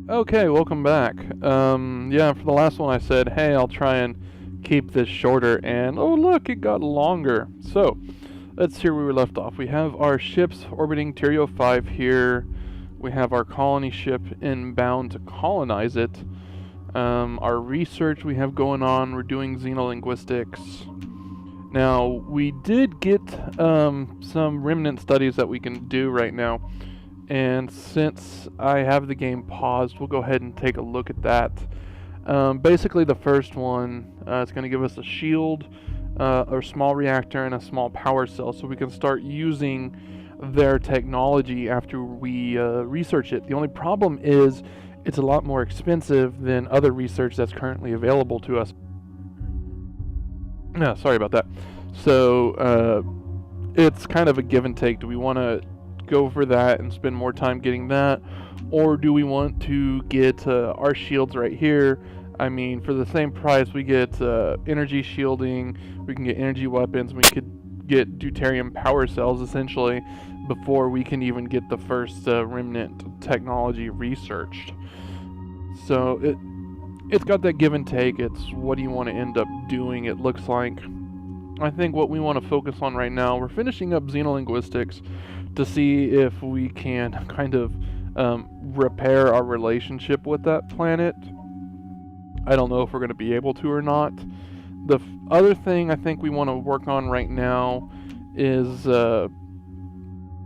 Okay, welcome back. Yeah, for the last one I said, hey, I'll try and keep this shorter, and oh look, it got longer. So, let's see where we were left off. We have our ships orbiting Tyrio 5 here. We have our colony ship inbound to colonize it. Our research we have going on, we're doing xenolinguistics. Now, we did get some remnant studies that we can do right now. And since I have the game paused, we'll go ahead and take a look at that. Basically, the first one is going to give us a shield, a small reactor, and a small power cell, so we can start using their technology after we research it. The only problem is it's a lot more expensive than other research that's currently available to us. No, sorry about that. So it's kind of a give and take. Do we want to go for that and spend more time getting that, or do we want to get our shields right here? I mean, for the same price we get energy shielding, we can get energy weapons, we could get deuterium power cells essentially before we can even get the first remnant technology researched. So it's got that give and take. It's what do you want to end up doing, it looks like. I think what we want to focus on right now, we're finishing up xenolinguistics to see if we can kind of repair our relationship with that planet. I don't know if we're going to be able to or not. The other thing I think we want to work on right now is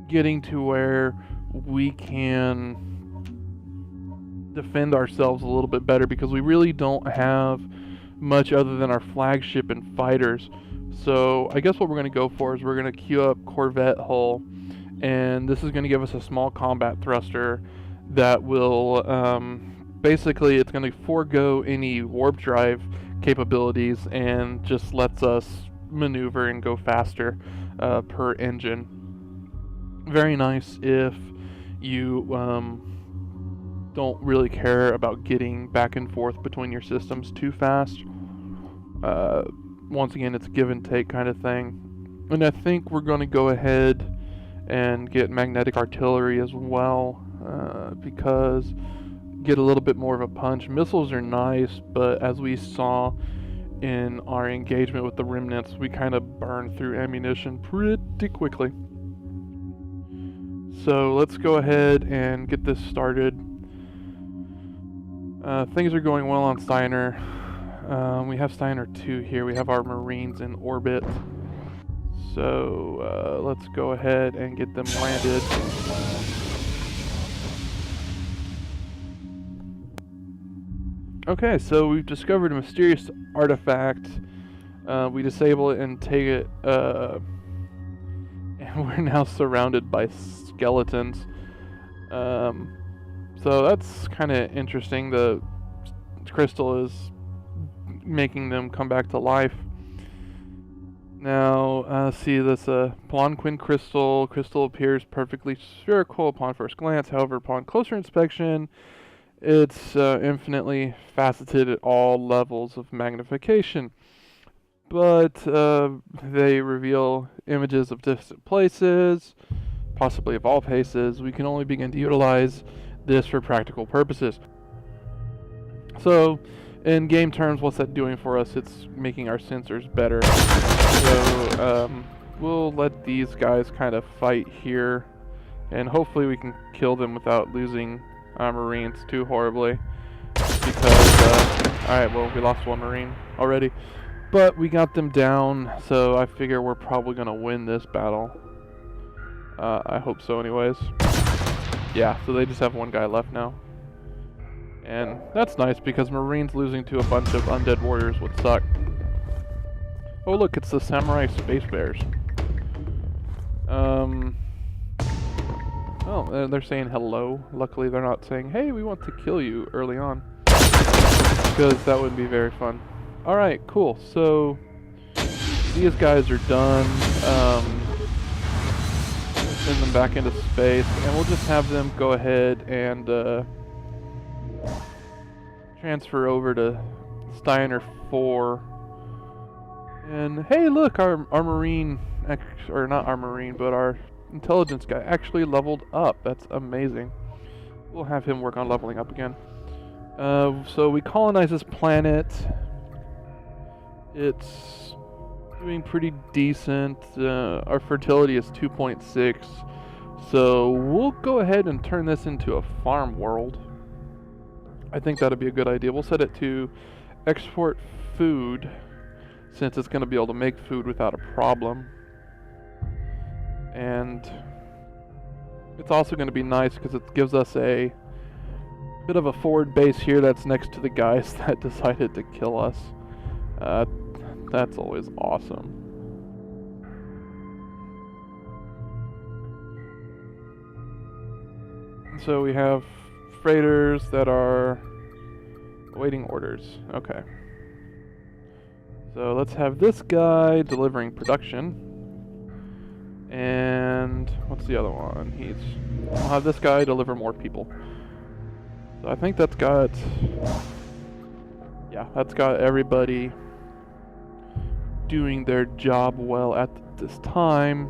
getting to where we can defend ourselves a little bit better, because we really don't have much other than our flagship and fighters. So I guess what we're going to go for is we're going to queue up Corvette hull, and this is going to give us a small combat thruster that will basically, it's going to forego any warp drive capabilities and just lets us maneuver and go faster per engine. Very nice if you don't really care about getting back and forth between your systems too fast. Once again, it's a give and take kind of thing. And I think we're going to go ahead and get magnetic artillery as well, because get a little bit more of a punch. Missiles are nice, but as we saw in our engagement with the remnants, we kind of burn through ammunition pretty quickly. So let's go ahead and get this started. Things are going well on Steiner. We have Steiner 2 here. We have our Marines in orbit. So let's go ahead and get them landed. Okay, so we've discovered a mysterious artifact. We disable it and take it, and we're now surrounded by skeletons. So that's kind of interesting. The crystal is making them come back to life. Now, see this Planquin crystal. Crystal appears perfectly spherical upon first glance. However, upon closer inspection, it's infinitely faceted at all levels of magnification. But they reveal images of distant places, possibly of all places. We can only begin to utilize this for practical purposes. So, in game terms, what's that doing for us? It's making our sensors better. So we'll let these guys kind of fight here, and hopefully we can kill them without losing our Marines too horribly. Because, alright, well, we lost one Marine already. But we got them down, so I figure we're probably going to win this battle. I hope so anyways. Yeah, so they just have one guy left now. And that's nice, because Marines losing to a bunch of undead warriors would suck. Oh look, it's the Samurai Space Bears. Oh, they're saying hello. Luckily they're not saying, hey, we want to kill you early on. Because that would be very fun. Alright, cool. So, these guys are done. Send them back into space, and we'll just have them go ahead and transfer over to Steiner 4. And hey, look, our Marine, or not our Marine, but our intelligence guy actually leveled up. That's amazing. We'll have him work on leveling up again. So we colonize this planet. It's doing pretty decent. Our fertility is 2.6. So we'll go ahead and turn this into a farm world. I think that'd be a good idea. We'll set it to export food, since it's going to be able to make food without a problem. And it's also going to be nice because it gives us a bit of a forward base here that's next to the guys that decided to kill us. That's always awesome. So we have freighters that are awaiting orders. Okay. So let's have this guy delivering production. And what's the other one? I'll have this guy deliver more people. So I think that's got everybody doing their job well at this time.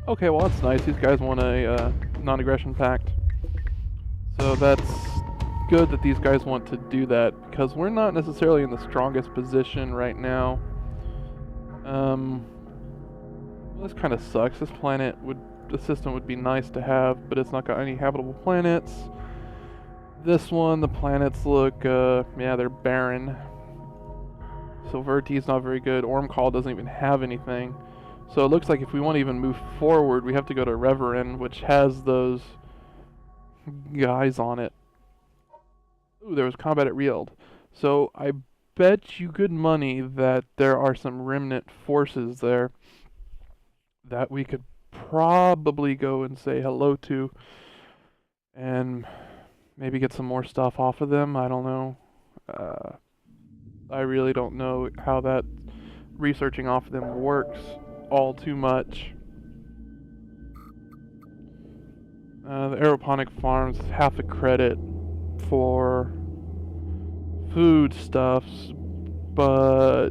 Okay, well that's nice. These guys want a non-aggression pact. So that's good that these guys want to do that, because we're not necessarily in the strongest position right now. Well, this kind of sucks. This system would be nice to have, but it's not got any habitable planets. This one, the planets look, yeah, they're barren. Silverti's not very good. Ormcall doesn't even have anything. So it looks like if we want to even move forward, we have to go to Reverin, which has those guys on it. Ooh, there was combat at Rield. So I bet you good money that there are some remnant forces there that we could probably go and say hello to and maybe get some more stuff off of them. I don't know. I really don't know how that researching off of them works all too much. The aeroponic farms, half a credit for foodstuffs, but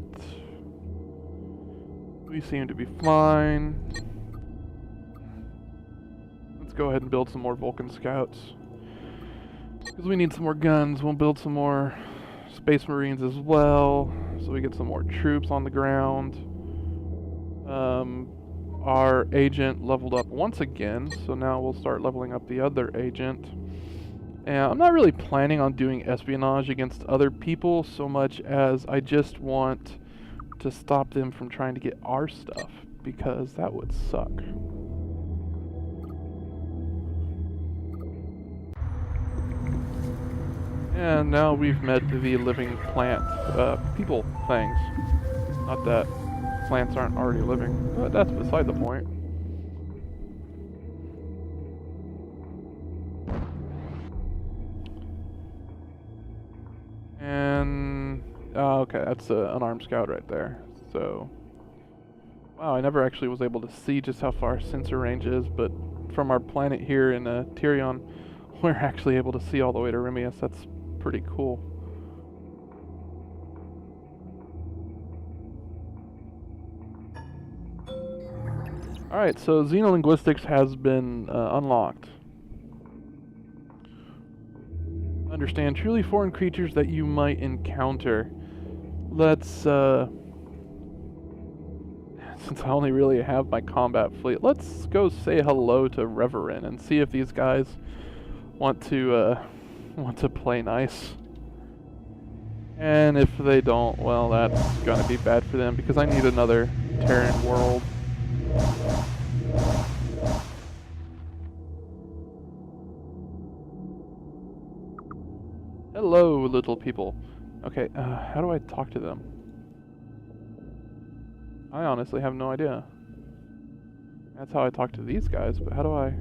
we seem to be fine. Let's go ahead and build some more Vulcan scouts, because we need some more guns. We'll build some more Space Marines as well, so we get some more troops on the ground. Our agent leveled up once again, so now we'll start leveling up the other agent. And I'm not really planning on doing espionage against other people so much as I just want to stop them from trying to get our stuff, because that would suck. And now we've met the living plant, people things. Not that plants aren't already living, but that's beside the point. And, okay, that's an armed scout right there. So, wow, I never actually was able to see just how far sensor range is, but from our planet here in Tyrion, we're actually able to see all the way to Rimius. That's pretty cool. Alright, so xenolinguistics has been unlocked. Understand truly foreign creatures that you might encounter. Let's, since I only really have my combat fleet, let's go say hello to Reverin and see if these guys want to play nice. And if they don't, well, that's gonna be bad for them, because I need another Terran world. Hello, little people. Okay, how do I talk to them? I honestly have no idea. That's how I talk to these guys, but how do I...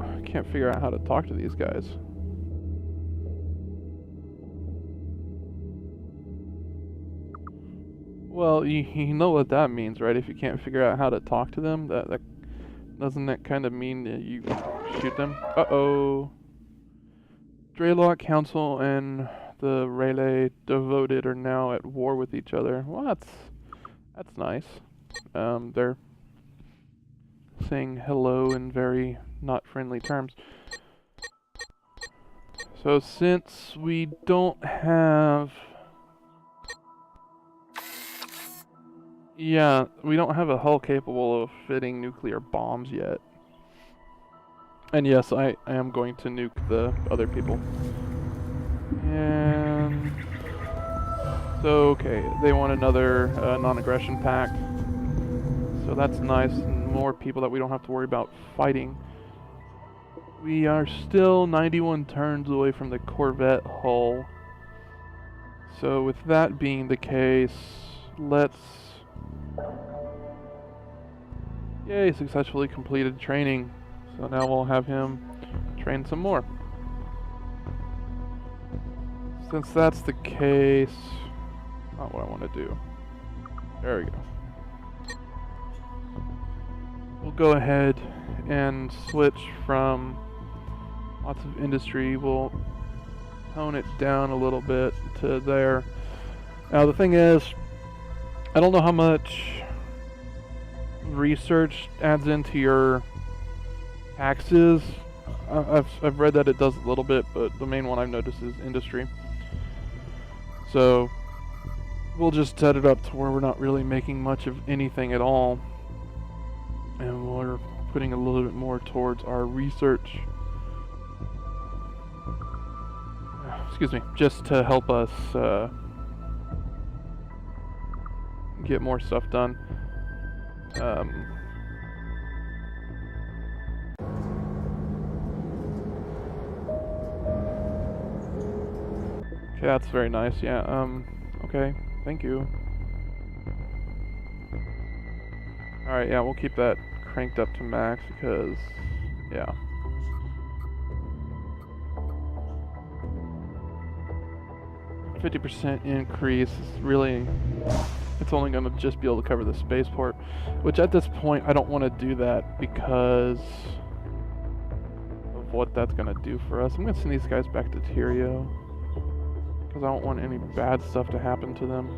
I can't figure out how to talk to these guys. Well, you know what that means, right? If you can't figure out how to talk to them, that doesn't that kind of mean that you shoot them? Uh-oh. Draylock Council and the Relay Devoted are now at war with each other. Well, that's nice. They're saying hello in very not friendly terms. So since we don't have... Yeah, we don't have a hull capable of fitting nuclear bombs yet. And yes, I am going to nuke the other people. And... So, okay, they want another non-aggression pact. So that's nice, and more people that we don't have to worry about fighting. We are still 91 turns away from the Corvette hull. So with that being the case, let's... Yay, successfully completed training. So now we'll have him train some more. Since that's the case, not what I want to do. There we go. We'll go ahead and switch from lots of industry. We'll tone it down a little bit to there. Now the thing is, I don't know how much research adds into your taxes. I've read that it does a little bit, but the main one I've noticed is industry. So we'll just set it up to where we're not really making much of anything at all, and we're putting a little bit more towards our research. Excuse me, just to help us get more stuff done. Okay, that's very nice. Yeah, okay, thank you. Alright, yeah, we'll keep that cranked up to max because, yeah. A 50% increase is really, it's only going to just be able to cover the spaceport, which at this point I don't want to do that because of what that's going to do for us. I'm going to send these guys back to Tyrio because I don't want any bad stuff to happen to them.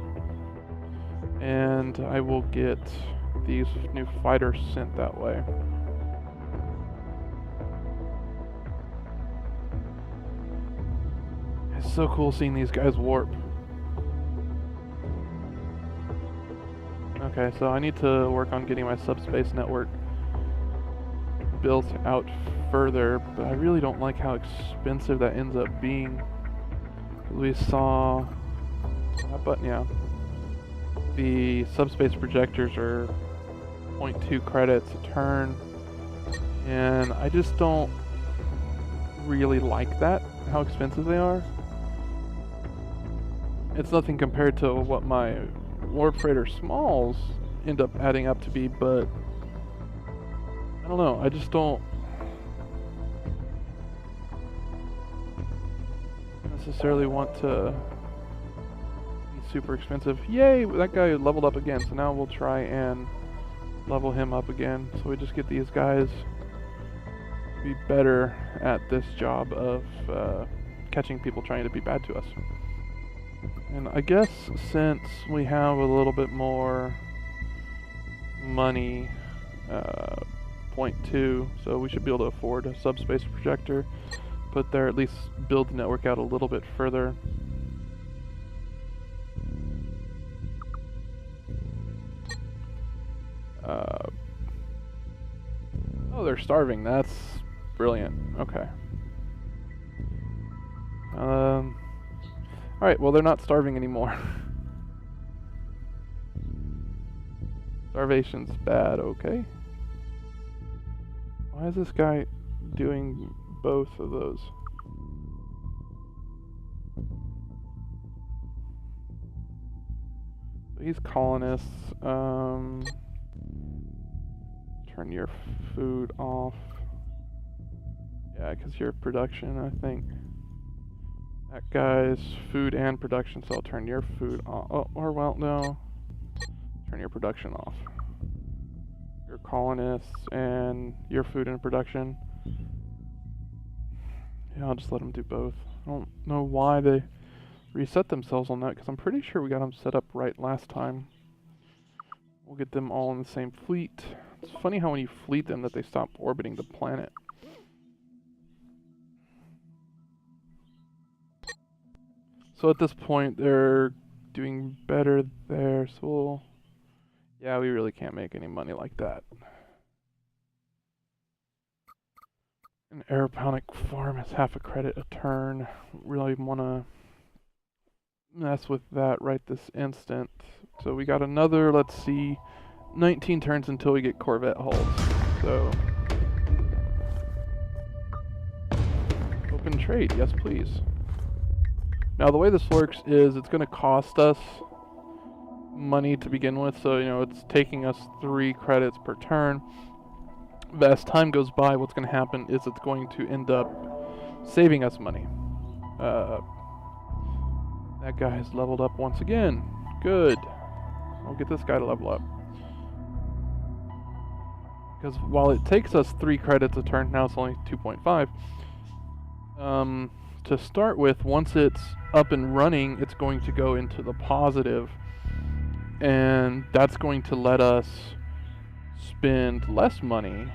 And I will get these new fighters sent that way. It's so cool seeing these guys warp. Okay, so I need to work on getting my subspace network built out further, but I really don't like how expensive that ends up being. We saw that button, yeah. The subspace projectors are 0.2 credits a turn, and I just don't really like that, how expensive they are. It's nothing compared to what my Warp Freighter Smalls end up adding up to be, but I don't know, I just don't necessarily want to be super expensive. Yay, that guy leveled up again, so now we'll try and level him up again, so we just get these guys to be better at this job of catching people trying to be bad to us. And I guess since we have a little bit more money, 0.2, so we should be able to afford a subspace projector, put there, at least build the network out a little bit further. Oh, they're starving. That's brilliant. Okay. Alright, well, they're not starving anymore. Starvation's bad, okay. Why is this guy doing both of those? These colonists, turn your food off. Yeah, because your production, I think. That guy's food and production, so I'll turn your food off. Oh, or well, no. Turn your production off. Your colonists and your food and production. Yeah, I'll just let them do both. I don't know why they reset themselves on that, because I'm pretty sure we got them set up right last time. We'll get them all in the same fleet. It's funny how when you fleet them that they stop orbiting the planet. So at this point, they're doing better there, so we'll... Yeah, we really can't make any money like that. An aeroponic farm has half a credit a turn. Really want to mess with that right this instant. So we got another, let's see, 19 turns until we get Corvette hulls. So... Open trade, yes please. Now the way this works is it's going to cost us money to begin with, so you know it's taking us 3 credits per turn. But as time goes by, what's going to happen is it's going to end up saving us money. That guy has leveled up once again. Good. I'll get this guy to level up. Because while it takes us 3 credits a turn, now it's only 2.5. To start with, once it's up and running, it's going to go into the positive, and that's going to let us spend less money,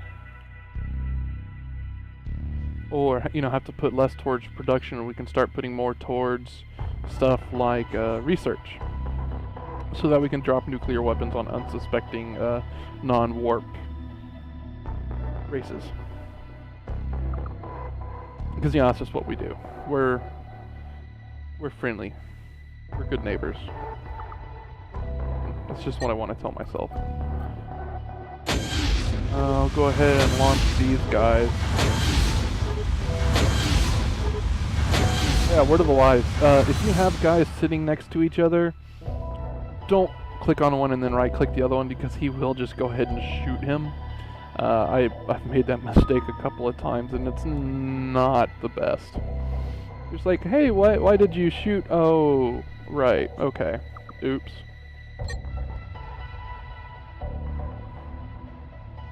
or you know, have to put less towards production, and we can start putting more towards stuff like research, so that we can drop nuclear weapons on unsuspecting non-warp races. Because yeah, that's just what we do. We're friendly. We're good neighbors. That's just what I want to tell myself. I'll go ahead and launch these guys. Yeah, word of the wise. If you have guys sitting next to each other, don't click on one and then right-click the other one, because he will just go ahead and shoot him. I've made that mistake a couple of times, and it's not the best. It's like, hey, why did you shoot? Oh, right, okay. Oops.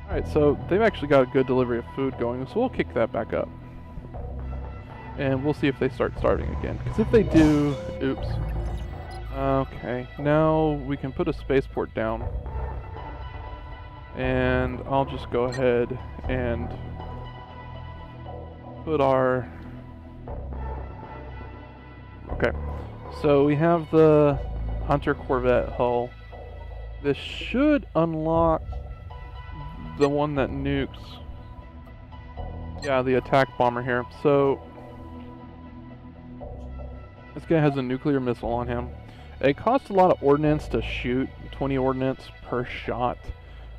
Alright, so they've actually got a good delivery of food going, so we'll kick that back up. And we'll see if they start starving again. Because if they do... Oops. Okay, now we can put a spaceport down. And I'll just go ahead and put our... Okay, so we have the Hunter Corvette hull. This should unlock the one that nukes. Yeah, the attack bomber here. So this guy has a nuclear missile on him. It costs a lot of ordnance to shoot, 20 ordnance per shot,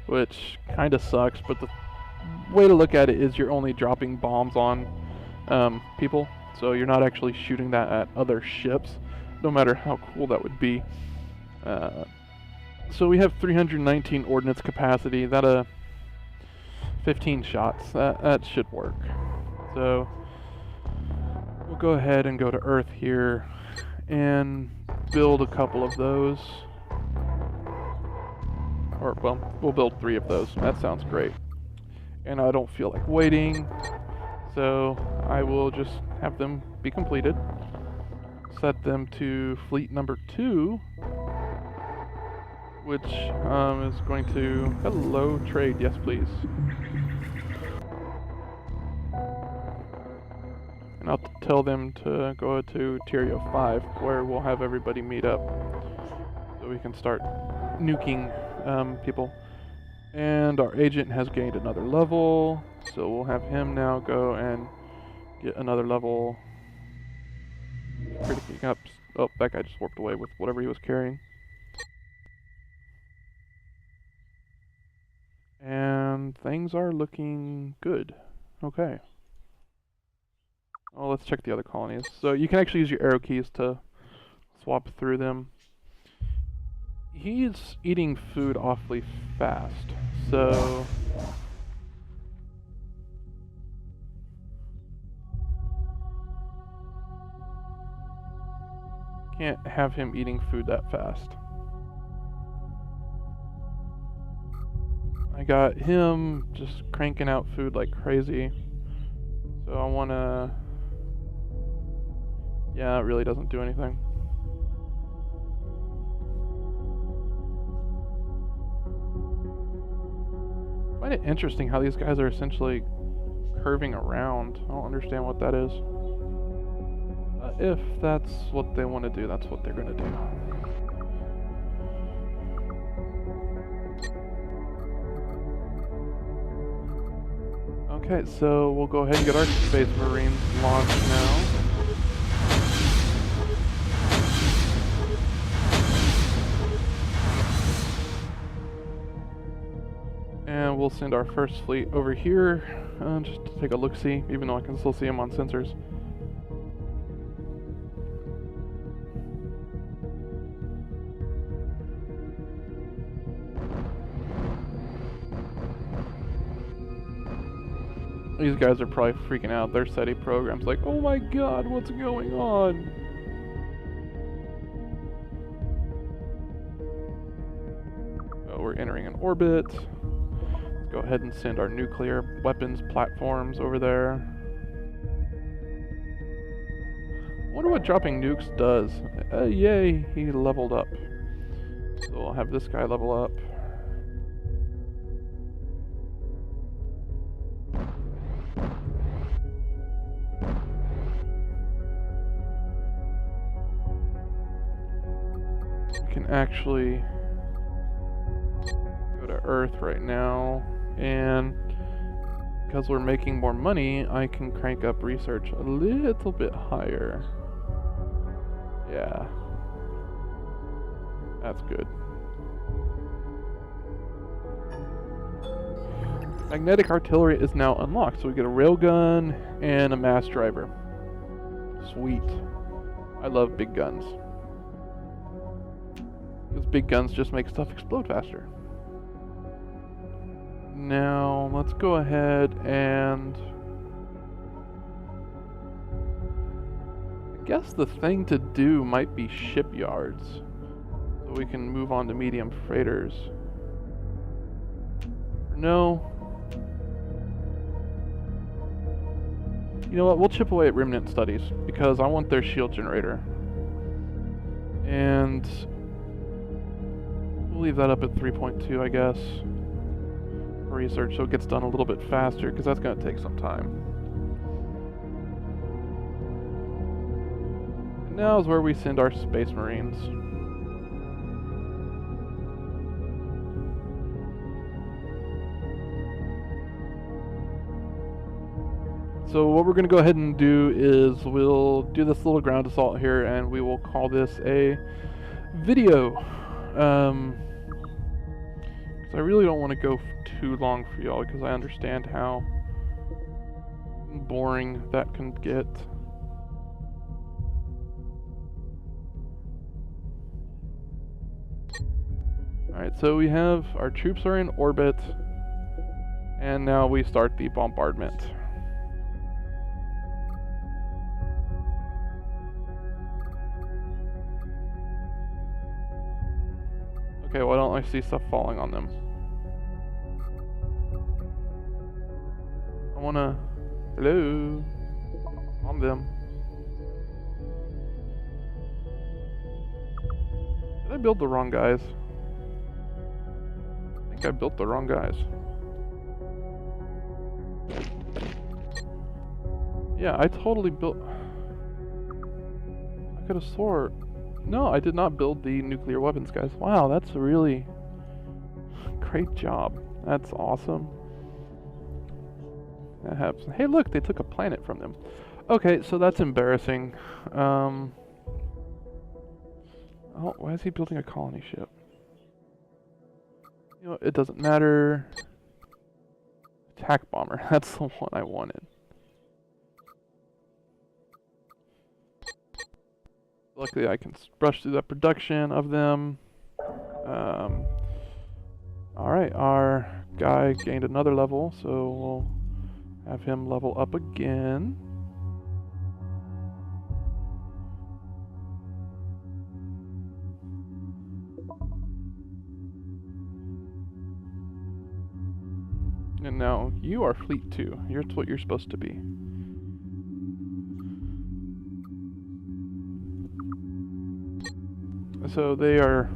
which kind of sucks, but the way to look at it is you're only dropping bombs on people, so you're not actually shooting that at other ships, no matter how cool that would be. So we have 319 ordnance capacity. That 15 shots. That should work. So we'll go ahead and go to Earth here and build a couple of those. Or, well, we'll build 3 of those. That sounds great. And I don't feel like waiting, so I will just have them be completed. Set them to fleet number 2, which is going to... Hello, trade. Yes, please. And I'll tell them to go to Tyrio 5, where we'll have everybody meet up, so we can start nuking people. And our agent has gained another level, so we'll have him now go and get another level. Criticking up. Oh, that guy just warped away with whatever he was carrying. And things are looking good. Okay. Oh, let's check the other colonies. So you can actually use your arrow keys to swap through them. He's eating food awfully fast, so... Can't have him eating food that fast. I got him just cranking out food like crazy. So I wanna... Yeah, it really doesn't do anything. I find it interesting how these guys are essentially curving around. I don't understand what that is. If that's what they want to do, that's what they're going to do. Okay, so we'll go ahead and get our Space Marines launched now. And we'll send our first fleet over here, just to take a look-see, even though I can still see them on sensors. These guys are probably freaking out. Their SETI program's like, oh my god, what's going on? Oh, we're entering an orbit. Let's go ahead and send our nuclear weapons platforms over there. I wonder what dropping nukes does. Yay, he leveled up. So we'll have this guy level up. We can actually go to Earth right now, and because we're making more money, I can crank up research a little bit higher. Yeah. That's good. Magnetic artillery is now unlocked, so we get a railgun and a mass driver. Sweet. I love big guns. Because big guns just make stuff explode faster. Now, let's go ahead and... I guess the thing to do might be shipyards. So we can move on to medium freighters. No. You know what, we'll chip away at Remnant Studies, because I want their shield generator. And... we'll leave that up at 3.2, I guess. For research, so it gets done a little bit faster, because that's going to take some time. And now is where we send our Space Marines. So what we're going to go ahead and do is we'll do this little ground assault here, and we will call this a video. Because I really don't want to go too long for y'all, because I understand how boring that can get. Alright, so we have our troops are in orbit, and now we start the bombardment. Okay, why don't I see stuff falling on them? I wanna... Hello? On them. Did I build the wrong guys? I think I built the wrong guys. Yeah, I totally built... I could have swore... No, I did not build the nuclear weapons guys. Wow, that's a really great job. That's awesome. That happens. Hey, look, they took a planet from them. Okay, so that's embarrassing. Oh, why is he building a colony ship? You know, it doesn't matter. Attack bomber. That's the one I wanted. Luckily, I can brush through the production of them. Alright, our guy gained another level, so we'll have him level up again. And now you are fleet 2. Here's what you're supposed to be. So they are...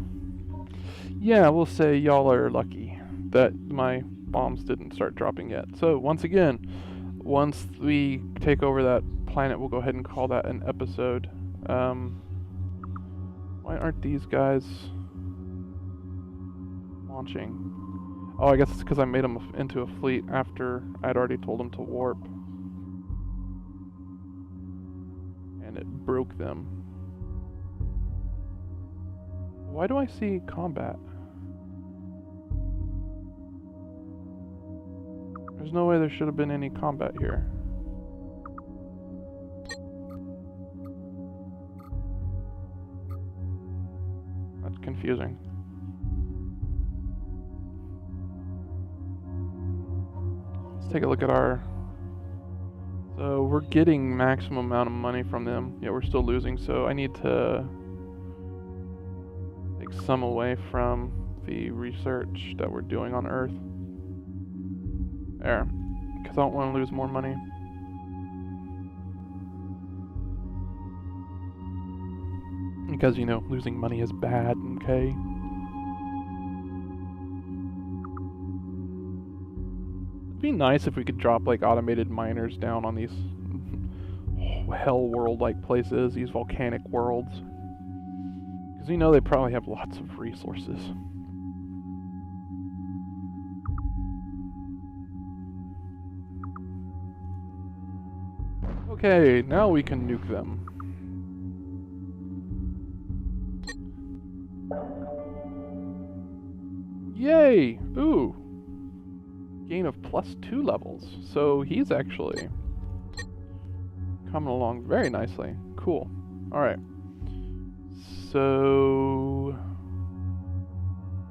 Yeah, we'll say y'all are lucky that my bombs didn't start dropping yet. So once again, once we take over that planet, we'll go ahead and call that an episode. Why aren't these guys launching? Oh, I guess it's because I made them into a fleet after I'd already told them to warp. And it broke them. Why do I see combat? There's no way there should have been any combat here. That's confusing. Let's take a look at our... So we're getting maximum amount of money from them, yet we're still losing, so I need to take some away from the research that we're doing on Earth. There, because I don't want to lose more money. Because, you know, losing money is bad, okay? It'd be nice if we could drop, like, automated miners down on these hell world-like places, these volcanic worlds. Because, you know, they probably have lots of resources. Okay, now we can nuke them. Yay! Ooh! Gain of +2 levels. So he's actually coming along very nicely. Cool. Alright. So...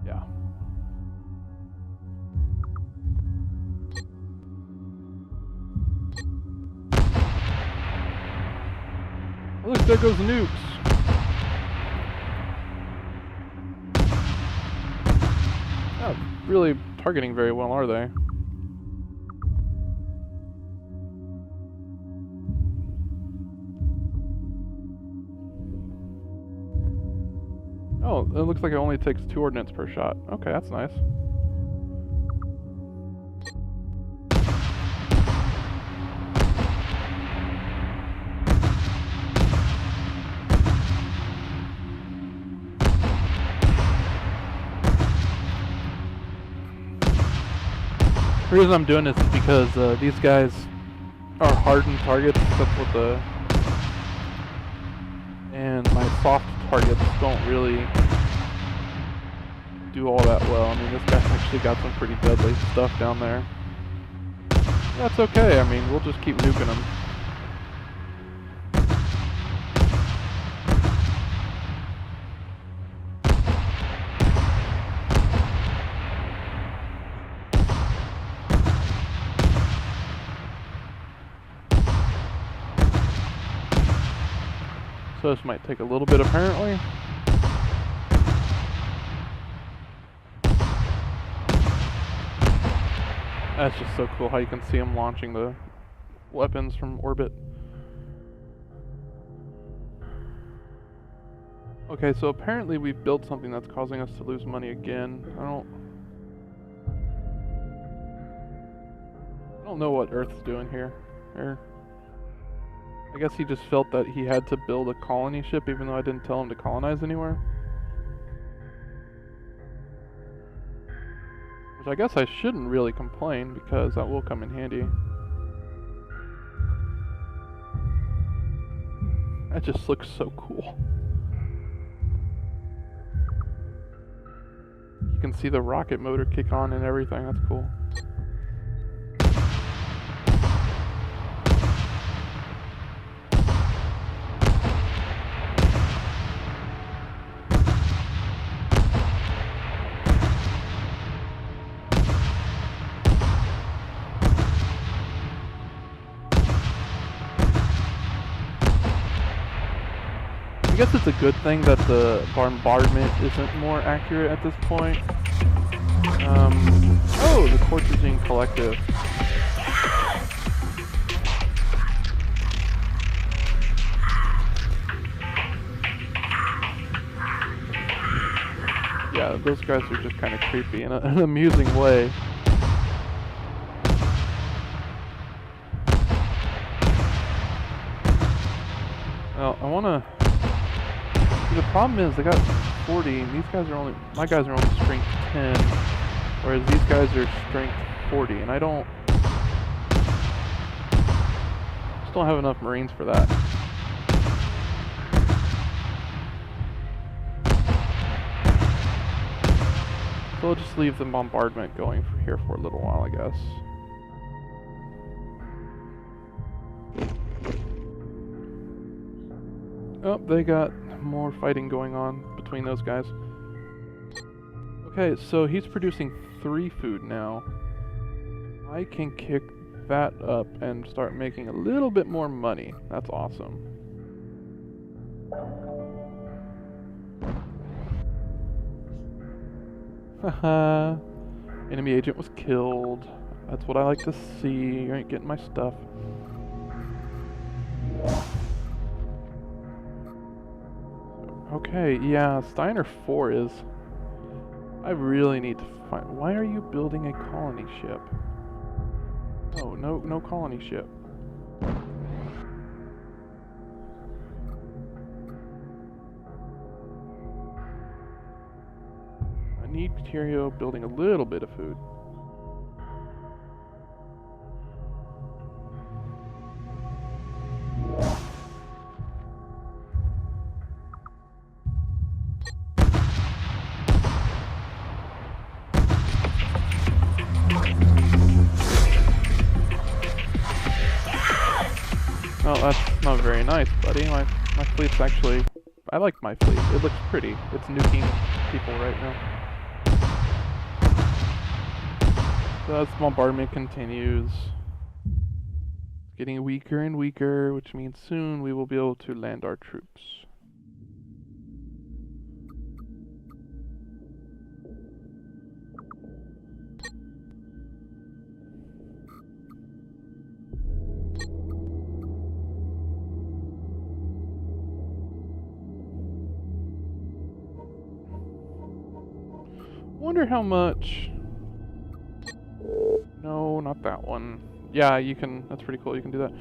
yeah. Look, there goes the nukes. Not really targeting very well, are they? Oh, it looks like it only takes 2 ordnance per shot. Okay, that's nice. The reason I'm doing this is because these guys are hardened targets, except with the... and my soft targets don't really do all that well. I mean, this guy actually got some pretty deadly stuff down there. That's okay, I mean, we'll just keep nuking them. So this might take a little bit, apparently. That's just so cool how you can see them launching the weapons from orbit. Okay, so apparently we've built something that's causing us to lose money again. I don't know what Earth's doing here. I guess he just felt that he had to build a colony ship even though I didn't tell him to colonize anywhere. Which I guess I shouldn't really complain because that will come in handy. That just looks so cool. You can see the rocket motor kick on and everything, that's cool. I guess it's a good thing that the bombardment isn't more accurate at this point. Oh, the Torturing Collective. Yeah, those guys are just kind of creepy in an amusing way. Well, I wanna... The problem is, they got 40, and these guys are only... My guys are only strength 10, whereas these guys are strength 40, and I don't... Just don't have enough Marines for that. So we'll just leave the bombardment going for here for a little while, I guess. Oh, they got more fighting going on between those guys. Okay, so he's producing 3 food now. I can kick that up and start making a little bit more money. That's awesome. Haha. Enemy agent was killed. That's what I like to see. You ain't getting my stuff. Okay, yeah, Steiner 4 is... I really need to find... Why are you building a colony ship? Oh, no colony ship. I need material building a little bit of food. Oh, that's not very nice, buddy. My fleet's actually... I like my fleet. It looks pretty. It's nuking people right now. So as bombardment continues, it's getting weaker and weaker, which means soon we will be able to land our troops. Wonder how much... No, not that one. Yeah, you can... That's pretty cool, you can do that.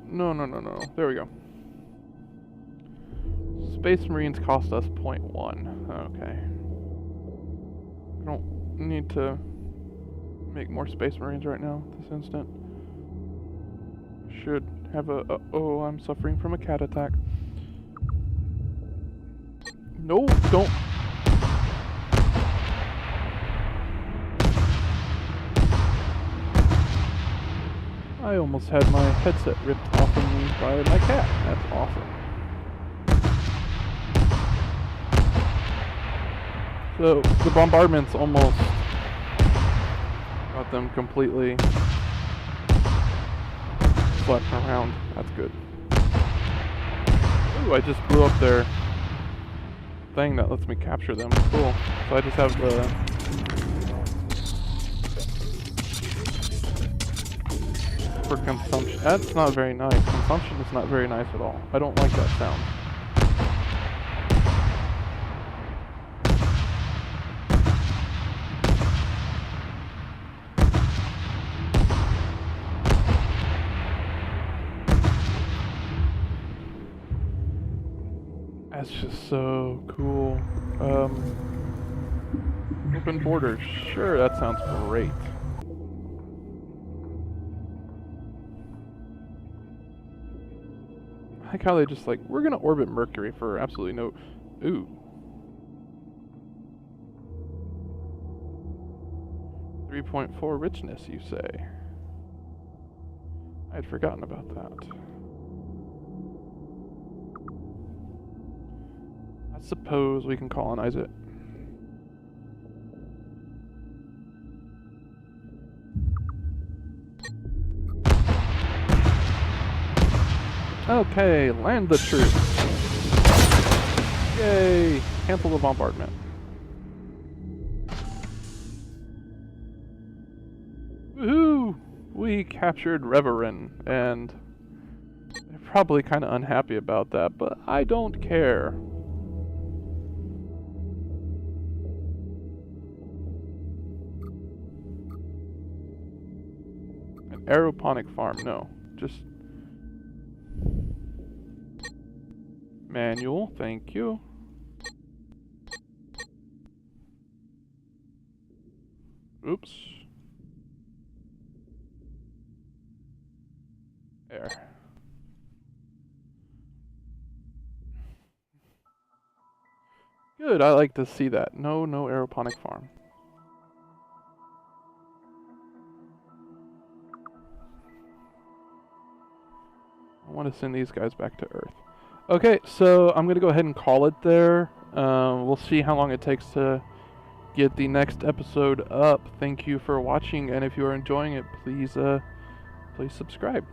No. There we go. Space Marines cost us 0.1. Okay. I don't need to make more Space Marines right now, this instant. Should have a... oh, I'm suffering from a cat attack. No, don't... I almost had my headset ripped off of me by my cat. That's awesome. So, the bombardment's almost got them completely flattened around. That's good. Ooh, I just blew up their thing that lets me capture them. Cool. So I just have the... for consumption. That's not very nice. Consumption is not very nice at all. I don't like that sound. That's just so cool. Open borders. Sure, that sounds great. I like how they just like, we're gonna orbit Mercury for absolutely no... Ooh. .4 richness, you say? I had forgotten about that. I suppose we can colonize it. Okay, land the troops. Yay! Cancel the bombardment. we captured Reverin, and they're probably kind of unhappy about that, but I don't care. An aeroponic farm, no. Just manual, thank you. Oops. There. Good, I like to see that. No aeroponic farm. I want to send these guys back to Earth. Okay, so I'm going to go ahead and call it there. We'll see how long it takes to get the next episode up. Thank you for watching, and if you are enjoying it, please subscribe.